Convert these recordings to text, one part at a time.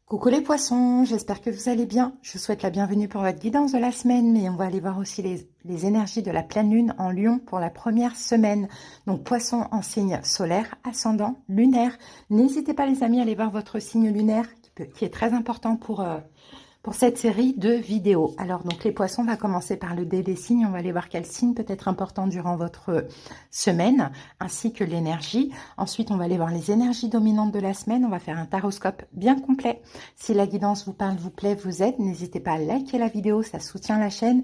Coucou les poissons, j'espère que vous allez bien. Je vous souhaite la bienvenue pour votre guidance de la semaine, mais on va aller voir aussi les énergies de la pleine lune en Lion pour la première semaine. Donc poisson en signe solaire, ascendant, lunaire. N'hésitez pas les amis à aller voir votre signe lunaire qui est très important pour cette série de vidéos. Alors donc les poissons, on va commencer par le dé des signes. On va aller voir quel signe peut être important durant votre semaine, ainsi que l'énergie. Ensuite, on va aller voir les énergies dominantes de la semaine. On va faire un taroscope bien complet. Si la guidance vous parle, vous plaît, vous aide, n'hésitez pas à liker la vidéo, ça soutient la chaîne.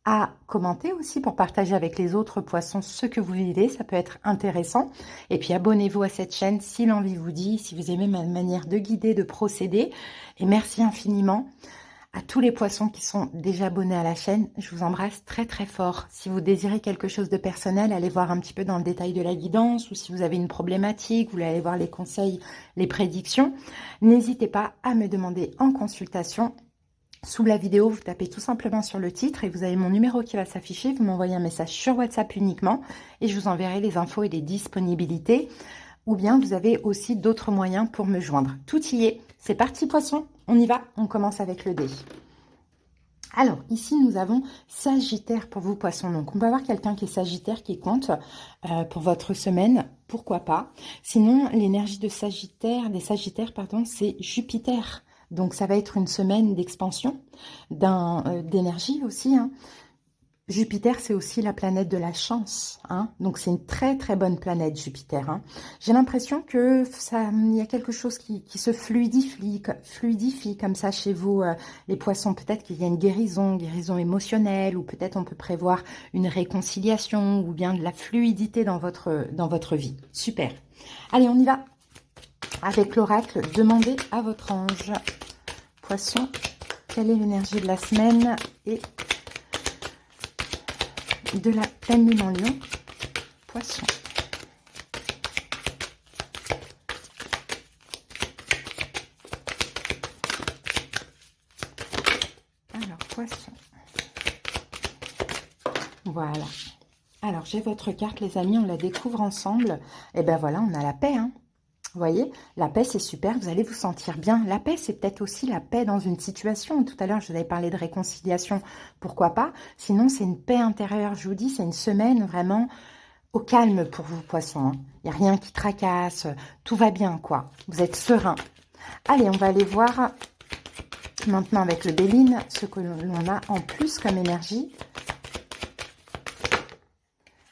À commenter aussi pour partager avec les autres poissons ce que vous vivez, ça peut être intéressant. Et puis abonnez-vous à cette chaîne si l'envie vous dit, si vous aimez ma manière de guider, de procéder. Et merci infiniment à tous les poissons qui sont déjà abonnés à la chaîne. Je vous embrasse très très fort. Si vous désirez quelque chose de personnel, allez voir un petit peu dans le détail de la guidance, ou si vous avez une problématique, vous voulez aller voir les conseils, les prédictions, n'hésitez pas à me demander en consultation. Sous la vidéo, vous tapez tout simplement sur le titre et vous avez mon numéro qui va s'afficher. Vous m'envoyez un message sur WhatsApp uniquement et je vous enverrai les infos et les disponibilités. Ou bien vous avez aussi d'autres moyens pour me joindre. Tout y est. C'est parti poisson, on y va. On commence avec le dé. Alors ici nous avons Sagittaire pour vous poissons. Donc on peut avoir quelqu'un qui est Sagittaire qui compte pour votre semaine. Pourquoi pas. Sinon l'énergie de Sagittaire, des Sagittaires pardon, c'est Jupiter. Donc, ça va être une semaine d'expansion, d'énergie aussi. Hein. Jupiter, c'est aussi la planète de la chance. Hein. Donc, c'est une très, très bonne planète, Jupiter. Hein. J'ai l'impression que il y a quelque chose qui se fluidifie comme ça chez vous, les poissons. Peut-être qu'il y a une guérison émotionnelle, ou peut-être on peut prévoir une réconciliation, ou bien de la fluidité dans votre vie. Super. Allez, on y va. Avec l'oracle, demandez à votre ange. Poisson, quelle est l'énergie de la semaine et de la pleine lune en Lion? Poisson. Alors, poisson. Voilà. Alors, j'ai votre carte, les amis, on la découvre ensemble. Et ben voilà, on a la paix, hein. Vous voyez, la paix, c'est super, vous allez vous sentir bien. La paix, c'est peut-être aussi la paix dans une situation. Tout à l'heure, je vous avais parlé de réconciliation, pourquoi pas. Sinon, c'est une paix intérieure, je vous dis, c'est une semaine vraiment au calme pour vous, poissons. Hein. Il n'y a rien qui tracasse, tout va bien, quoi. Vous êtes serein. Allez, on va aller voir maintenant avec le Béline ce que l'on a en plus comme énergie.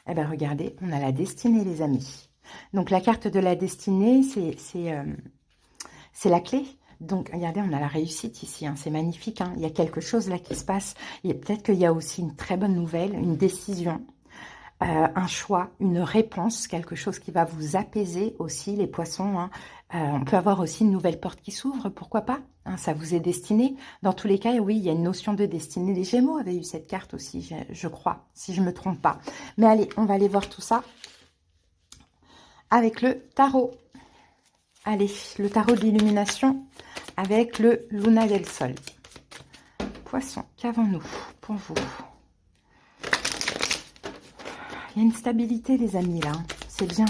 Eh bien, regardez, on a la destinée, les amis. Donc, la carte de la destinée, c'est la clé. Donc, regardez, on a la réussite ici. Hein, c'est magnifique. Hein, il y a quelque chose là qui se passe. Et peut-être qu'il y a aussi une très bonne nouvelle, une décision, un choix, une réponse, quelque chose qui va vous apaiser aussi, les poissons. Hein. On peut avoir aussi une nouvelle porte qui s'ouvre, pourquoi pas, hein, ça vous est destiné. Dans tous les cas, oui, il y a une notion de destinée. Les Gémeaux avaient eu cette carte aussi, je crois, si je ne me trompe pas. Mais allez, on va aller voir tout ça avec le tarot. Allez, le tarot de l'illumination avec le Luna del Sol. Poisson, qu'avons-nous pour vous? Il y a une stabilité, les amis, là. C'est bien.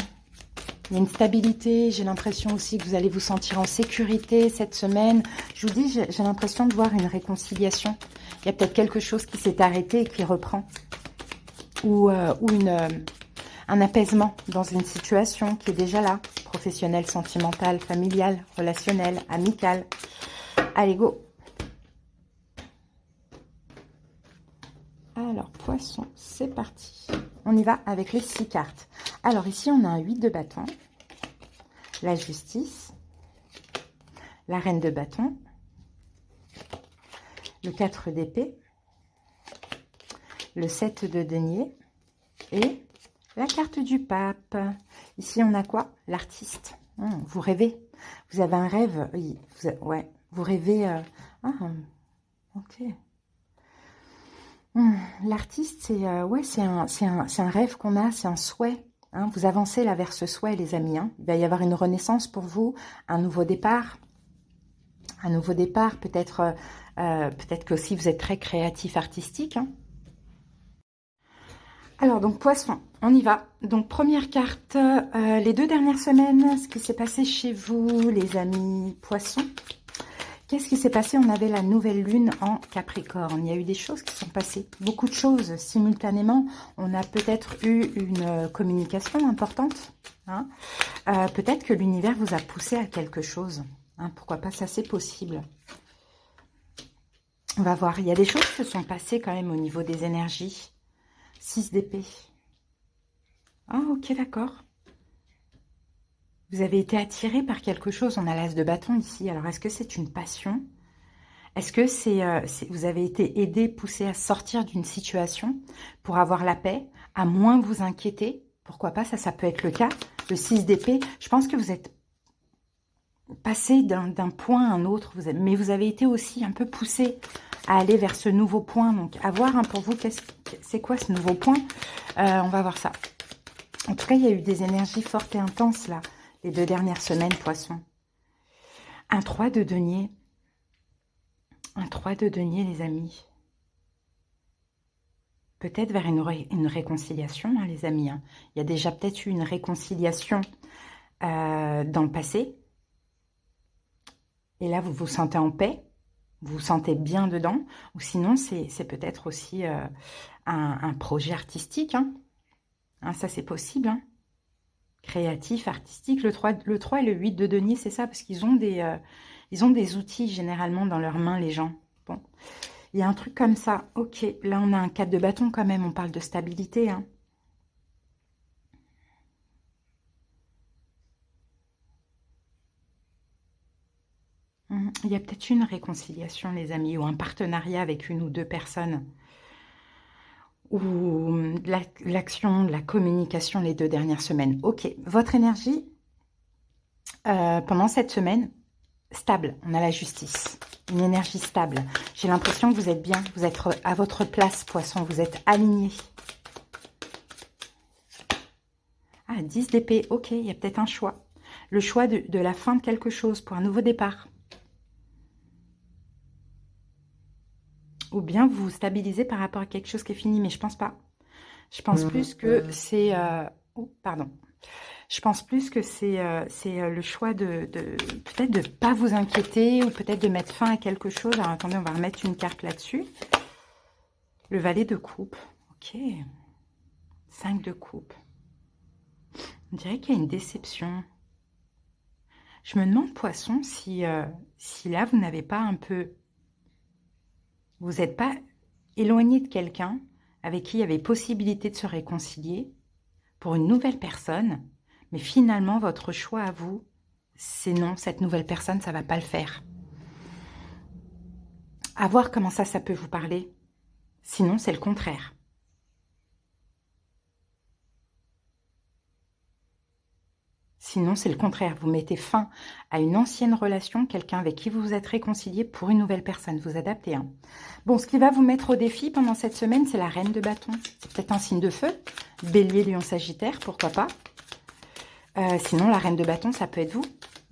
Il y a une stabilité. J'ai l'impression aussi que vous allez vous sentir en sécurité cette semaine. Je vous dis, j'ai l'impression de voir une réconciliation. Il y a peut-être quelque chose qui s'est arrêté et qui reprend. Ou un apaisement dans une situation qui est déjà là. Professionnel, sentimental, familial, relationnel, amical. Allez, go. Alors, poisson, c'est parti. On y va avec les 6 cartes. Alors, ici, on a un 8 de bâton. La justice. La reine de bâton. Le 4 d'épée. Le 7 de denier. Et la carte du pape. Ici, on a quoi? L'artiste. Vous rêvez. Vous avez un rêve. Oui, vous rêvez. Ok. L'artiste, c'est un rêve qu'on a, c'est un souhait. Hein. Vous avancez là vers ce souhait, les amis. Hein. Il va y avoir une renaissance pour vous, un nouveau départ. Un nouveau départ, peut-être que aussi vous êtes très créatif, artistique. Hein. Alors, donc, poisson, on y va. Donc, première carte, les 2 dernières semaines, ce qui s'est passé chez vous, les amis poissons. Qu'est-ce qui s'est passé? On avait la nouvelle lune en Capricorne. Il y a eu des choses qui sont passées. Beaucoup de choses simultanément. On a peut-être eu une communication importante. Hein. Peut-être que l'univers vous a poussé à quelque chose. Hein. Pourquoi pas? Ça, c'est possible. On va voir. Il y a des choses qui se sont passées quand même au niveau des énergies. 6 d'épée. Ah, ok, d'accord. Vous avez été attiré par quelque chose. On a l'as de bâton ici. Alors, est-ce que c'est une passion? Est-ce que vous avez été aidé, poussé à sortir d'une situation pour avoir la paix, à moins vous inquiéter? Pourquoi pas? Ça peut être le cas. Le 6 d'épée, je pense que vous êtes passé d'un point à un autre. Mais vous avez été aussi un peu poussé à aller vers ce nouveau point. Donc, à voir pour vous, c'est quoi ce nouveau point? On va voir ça. En tout cas, il y a eu des énergies fortes et intenses là. Les 2 dernières semaines, poisson. Un 3 de denier. Un 3 de denier, les amis. Peut-être vers une réconciliation, hein, les amis. Hein. Il y a déjà peut-être eu une réconciliation dans le passé. Et là, vous vous sentez en paix. Vous vous sentez bien dedans. Ou sinon, c'est peut-être aussi un projet artistique. Hein. Hein, ça, c'est possible. Hein. Créatif, artistique. Le 3 et le 8 de denier, c'est ça, parce qu'ils ont des outils généralement dans leurs mains, les gens. Bon, il y a un truc comme ça. Ok, là on a un 4 de bâton quand même, on parle de stabilité. Hein. Il y a peut-être une réconciliation, les amis, ou un partenariat avec une ou 2 personnes. Ou l'action, la communication les 2 dernières semaines. Ok, votre énergie pendant cette semaine, stable. On a la justice, une énergie stable. J'ai l'impression que vous êtes bien, vous êtes à votre place, poisson, vous êtes aligné. Ah, 10 d'épée, ok, il y a peut-être un choix. Le choix de la fin de quelque chose pour un nouveau départ. Ou bien vous vous stabilisez par rapport à quelque chose qui est fini, mais je pense pas. Je pense plus que c'est... Oh, pardon. Je pense plus que c'est le choix peut-être de ne pas vous inquiéter ou peut-être de mettre fin à quelque chose. Alors attendez, on va remettre une carte là-dessus. Le valet de coupe. Ok. 5 de coupe. On dirait qu'il y a une déception. Je me demande, poisson, si là, vous n'avez pas un peu... Vous n'êtes pas éloigné de quelqu'un avec qui il y avait possibilité de se réconcilier pour une nouvelle personne, mais finalement, votre choix à vous, c'est non, cette nouvelle personne, ça ne va pas le faire. À voir comment ça peut vous parler. Sinon, c'est le contraire. Sinon, c'est le contraire. Vous mettez fin à une ancienne relation, quelqu'un avec qui vous vous êtes réconcilié pour une nouvelle personne. Vous adaptez. Hein. Bon, ce qui va vous mettre au défi pendant cette semaine, c'est la reine de bâton. C'est peut-être un signe de feu. Bélier, lion, sagittaire, pourquoi pas. Sinon, la reine de bâton, ça peut être vous.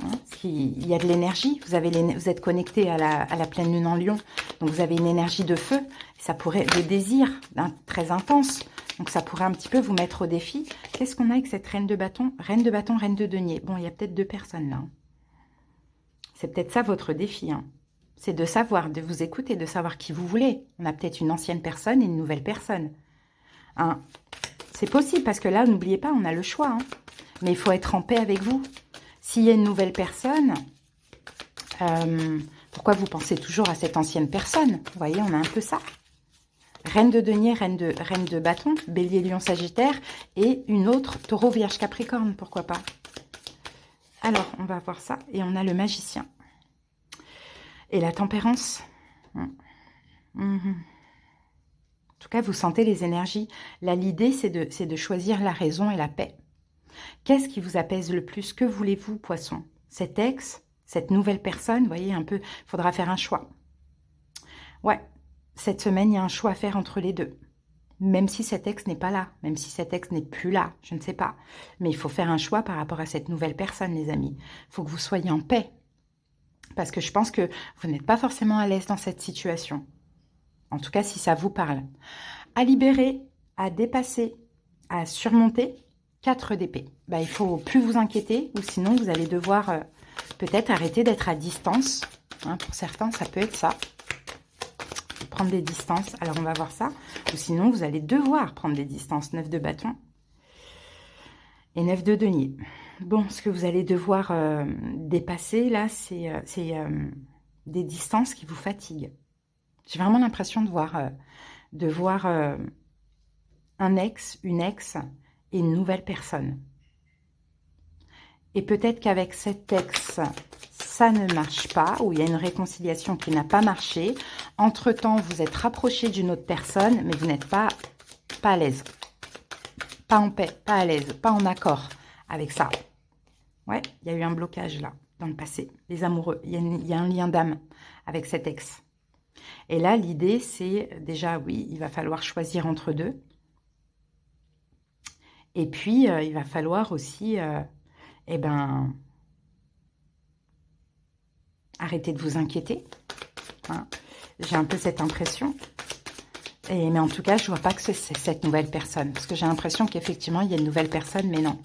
Hein, il y a de l'énergie. Vous êtes connecté à la pleine lune en lion. Donc, vous avez une énergie de feu. Ça pourrait, des désirs très intenses. Donc, ça pourrait un petit peu vous mettre au défi. Qu'est-ce qu'on a avec cette reine de bâton? Reine de bâton, reine de denier. Bon, il y a peut-être 2 personnes là. C'est peut-être ça votre défi. Hein. C'est de savoir, de vous écouter, de savoir qui vous voulez. On a peut-être une ancienne personne et une nouvelle personne. Hein. C'est possible parce que là, n'oubliez pas, on a le choix. Hein. Mais il faut être en paix avec vous. S'il y a une nouvelle personne, pourquoi vous pensez toujours à cette ancienne personne? Vous voyez, on a un peu ça. Reine de denier, reine de bâton, bélier, lion, sagittaire, et une autre, taureau, vierge, capricorne, pourquoi pas. Alors, on va voir ça, et on a le magicien. Et la tempérance. En tout cas, vous sentez les énergies. Là, l'idée, c'est de choisir la raison et la paix. Qu'est-ce qui vous apaise le plus? Que voulez-vous, poisson? Cet ex, cette nouvelle personne, vous voyez, un peu, il faudra faire un choix. Ouais. Cette semaine, il y a un choix à faire entre les 2. Même si cet ex n'est pas là, même si cet ex n'est plus là, je ne sais pas. Mais il faut faire un choix par rapport à cette nouvelle personne, les amis. Il faut que vous soyez en paix. Parce que je pense que vous n'êtes pas forcément à l'aise dans cette situation. En tout cas, si ça vous parle. À libérer, à dépasser, à surmonter, 4 d'épée. Il ne faut plus vous inquiéter, ou sinon vous allez devoir peut-être arrêter d'être à distance hein. Pour certains, ça peut être ça. Prendre des distances. Alors, on va voir ça. Ou sinon, vous allez devoir prendre des distances. 9 de bâton et 9 de denier. Bon, ce que vous allez devoir dépasser, là, c'est des distances qui vous fatiguent. J'ai vraiment l'impression de voir un ex, une ex et une nouvelle personne. Et peut-être qu'avec cet ex, ça ne marche pas, ou il y a une réconciliation qui n'a pas marché. Entre-temps, vous êtes rapproché d'une autre personne, mais vous n'êtes pas à l'aise. Pas en paix, pas à l'aise, pas en accord avec ça. Ouais, il y a eu un blocage là, dans le passé. Les amoureux, il y a un lien d'âme avec cet ex. Et là, l'idée, c'est déjà, oui, il va falloir choisir entre deux. Et puis, il va falloir aussi, arrêter de vous inquiéter. Hein. J'ai un peu cette impression. Mais en tout cas, je ne vois pas que c'est cette nouvelle personne. Parce que j'ai l'impression qu'effectivement, il y a une nouvelle personne, mais non.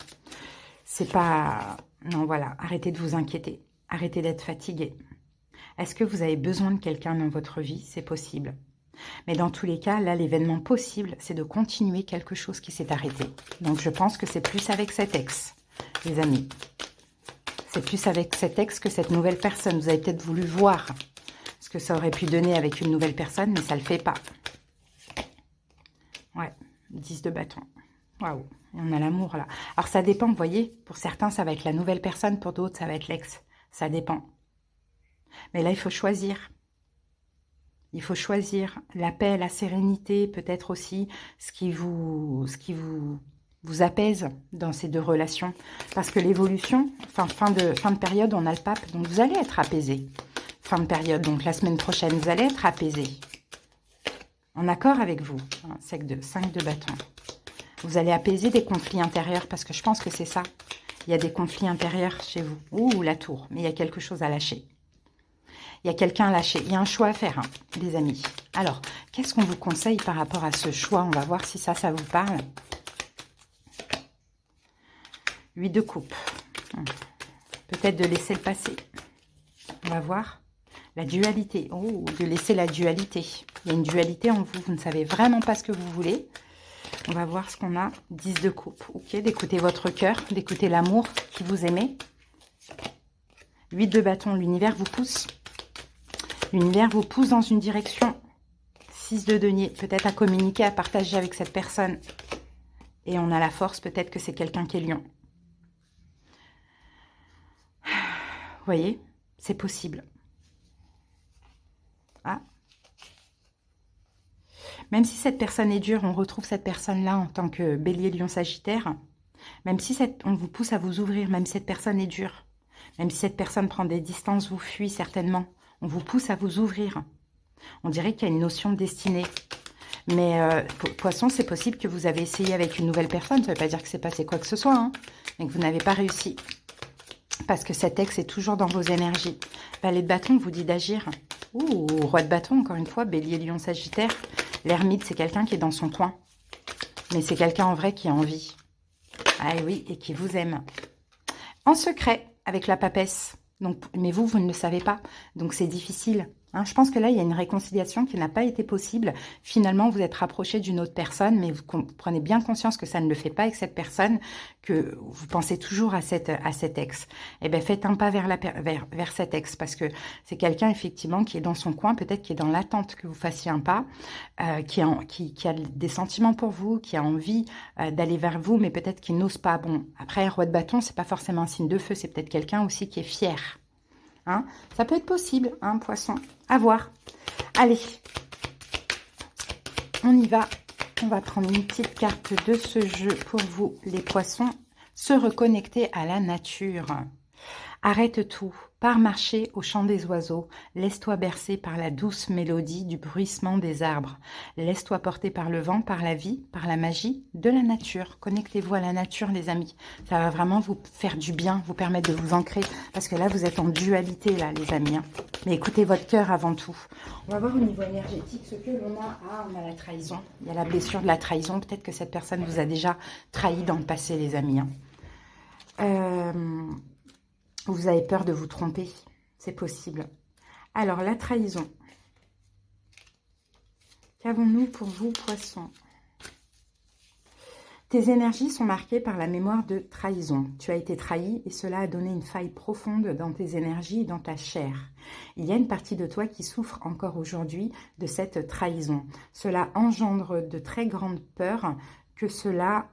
C'est pas... Non, voilà, arrêtez de vous inquiéter. Arrêtez d'être fatigué. Est-ce que vous avez besoin de quelqu'un dans votre vie? C'est possible. Mais dans tous les cas, là, l'événement possible, c'est de continuer quelque chose qui s'est arrêté. Donc, je pense que c'est plus avec cet ex, les amis. C'est plus avec cet ex que cette nouvelle personne. Vous avez peut-être voulu voir ce que ça aurait pu donner avec une nouvelle personne, mais ça ne le fait pas. Ouais, 10 de bâton. Waouh, on a l'amour là. Alors, ça dépend, vous voyez. Pour certains, ça va être la nouvelle personne. Pour d'autres, ça va être l'ex. Ça dépend. Mais là, il faut choisir. Il faut choisir la paix, la sérénité, peut-être aussi ce qui vous apaise dans ces deux relations. Parce que l'évolution, fin de période, on a le pape, donc vous allez être apaisé. Fin de période, donc la semaine prochaine, vous allez être apaisé. En accord avec vous. 5 de bâton. Vous allez apaiser des conflits intérieurs, parce que je pense que c'est ça. Il y a des conflits intérieurs chez vous. Ouh, la tour, mais il y a quelque chose à lâcher. Il y a quelqu'un à lâcher. Il y a un choix à faire, hein, les amis. Alors, qu'est-ce qu'on vous conseille par rapport à ce choix? On va voir si ça vous parle. 8 de coupe. Peut-être de laisser le passer. On va voir. La dualité. Oh, de laisser la dualité. Il y a une dualité en vous. Vous ne savez vraiment pas ce que vous voulez. On va voir ce qu'on a. 10 de coupe. Ok, d'écouter votre cœur, d'écouter l'amour qui vous aimez. 8 de bâton. L'univers vous pousse. L'univers vous pousse dans une direction. 6 de denier, peut-être à communiquer, à partager avec cette personne. Et on a la force, peut-être que c'est quelqu'un qui est lion. Vous voyez, c'est possible. Ah. Même si cette personne est dure, on retrouve cette personne-là en tant que bélier, lion, sagittaire. Même si on vous pousse à vous ouvrir, même si cette personne est dure. Même si cette personne prend des distances, vous fuit certainement. On vous pousse à vous ouvrir. On dirait qu'il y a une notion de destinée. Mais poisson, c'est possible que vous avez essayé avec une nouvelle personne. Ça ne veut pas dire que c'est passé quoi que ce soit. Hein, mais que vous n'avez pas réussi. Parce que cet ex est toujours dans vos énergies. Valet de bâton vous dit d'agir. Ouh, roi de bâton, encore une fois. Bélier, lion, sagittaire. L'ermite, c'est quelqu'un qui est dans son coin. Mais c'est quelqu'un en vrai qui a envie. Ah oui, et qui vous aime. En secret, avec la papesse. Donc, mais vous ne le savez pas. Donc, c'est difficile. Hein. Je pense que là, il y a une réconciliation qui n'a pas été possible. Finalement, vous êtes rapproché d'une autre personne, mais vous prenez bien conscience que ça ne le fait pas avec cette personne, que vous pensez toujours à cet ex. Eh bien, faites un pas vers cet ex, parce que c'est quelqu'un, effectivement, qui est dans son coin, peut-être qui est dans l'attente que vous fassiez un pas, qui a des sentiments pour vous, qui a envie d'aller vers vous, mais peut-être qu'il n'ose pas. Bon, après, roi de bâton, c'est pas forcément un signe de feu, c'est peut-être quelqu'un aussi qui est fier. Hein, ça peut être possible, hein, poisson. À voir. Allez, on y va. On va prendre une petite carte de ce jeu pour vous, les poissons. Se reconnecter à la nature. Arrête tout. Pars marcher au chant des oiseaux. Laisse-toi bercer par la douce mélodie du bruissement des arbres. Laisse-toi porter par le vent, par la vie, par la magie de la nature. Connectez-vous à la nature, les amis. Ça va vraiment vous faire du bien, vous permettre de vous ancrer. Parce que là, vous êtes en dualité, là, les amis. Hein. Mais écoutez votre cœur avant tout. On va voir au niveau énergétique ce que l'on a. Ah, on a la trahison. Il y a la blessure de la trahison. Peut-être que cette personne vous a déjà trahi dans le passé, les amis. Hein. Vous avez peur de vous tromper, c'est possible. Alors, la trahison. Qu'avons-nous pour vous, Poissons? Tes énergies sont marquées par la mémoire de trahison. Tu as été trahi et cela a donné une faille profonde dans tes énergies et dans ta chair. Il y a une partie de toi qui souffre encore aujourd'hui de cette trahison. Cela engendre de très grandes peurs que cela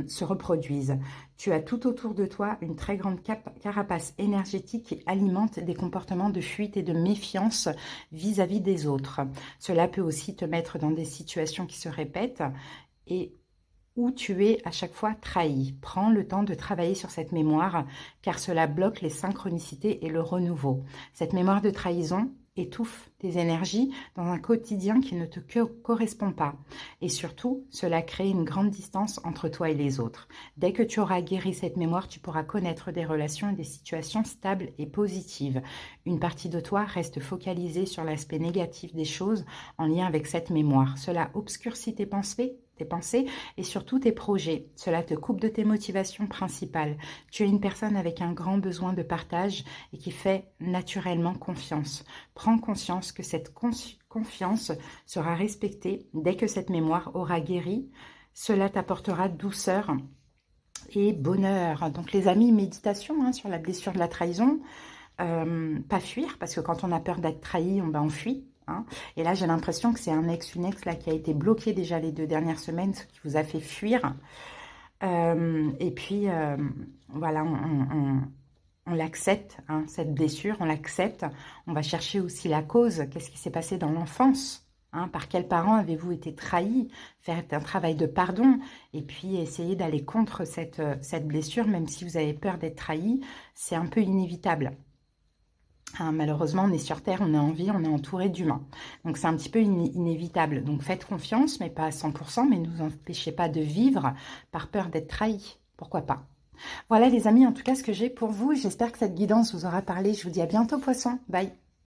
se reproduise. Tu as tout autour de toi une très grande carapace énergétique qui alimente des comportements de fuite et de méfiance vis-à-vis des autres. Cela peut aussi te mettre dans des situations qui se répètent et où tu es à chaque fois trahi. Prends le temps de travailler sur cette mémoire, car cela bloque les synchronicités et le renouveau. Cette mémoire de trahison étouffe tes énergies dans un quotidien qui ne te correspond pas. Et surtout, cela crée une grande distance entre toi et les autres. Dès que tu auras guéri cette mémoire, tu pourras connaître des relations et des situations stables et positives. Une partie de toi reste focalisée sur l'aspect négatif des choses en lien avec cette mémoire. Cela obscurcit tes pensées et surtout tes projets. Cela te coupe de tes motivations principales. Tu es une personne avec un grand besoin de partage et qui fait naturellement confiance. Prends conscience que cette confiance sera respectée dès que cette mémoire aura guéri. Cela t'apportera douceur et bonheur. Donc les amis, méditation sur la blessure de la trahison. Pas fuir, parce que quand on a peur d'être trahi, on fuit. Et là, j'ai l'impression que c'est un ex, une ex là, qui a été bloqué déjà les 2 dernières semaines, ce qui vous a fait fuir. Et puis, voilà, on l'accepte, cette blessure, on l'accepte. On va chercher aussi la cause. Qu'est-ce qui s'est passé dans l'enfance? Par quels parents avez-vous été trahis? Faire un travail de pardon et puis essayer d'aller contre cette blessure, même si vous avez peur d'être trahi, c'est un peu inévitable. Malheureusement, on est sur Terre, on est en vie, on est entouré d'humains. Donc, c'est un petit peu inévitable. Donc, faites confiance, mais pas à 100%, mais ne vous empêchez pas de vivre par peur d'être trahi. Pourquoi pas? Voilà les amis, en tout cas, ce que j'ai pour vous. J'espère que cette guidance vous aura parlé. Je vous dis à bientôt, Poissons. Bye!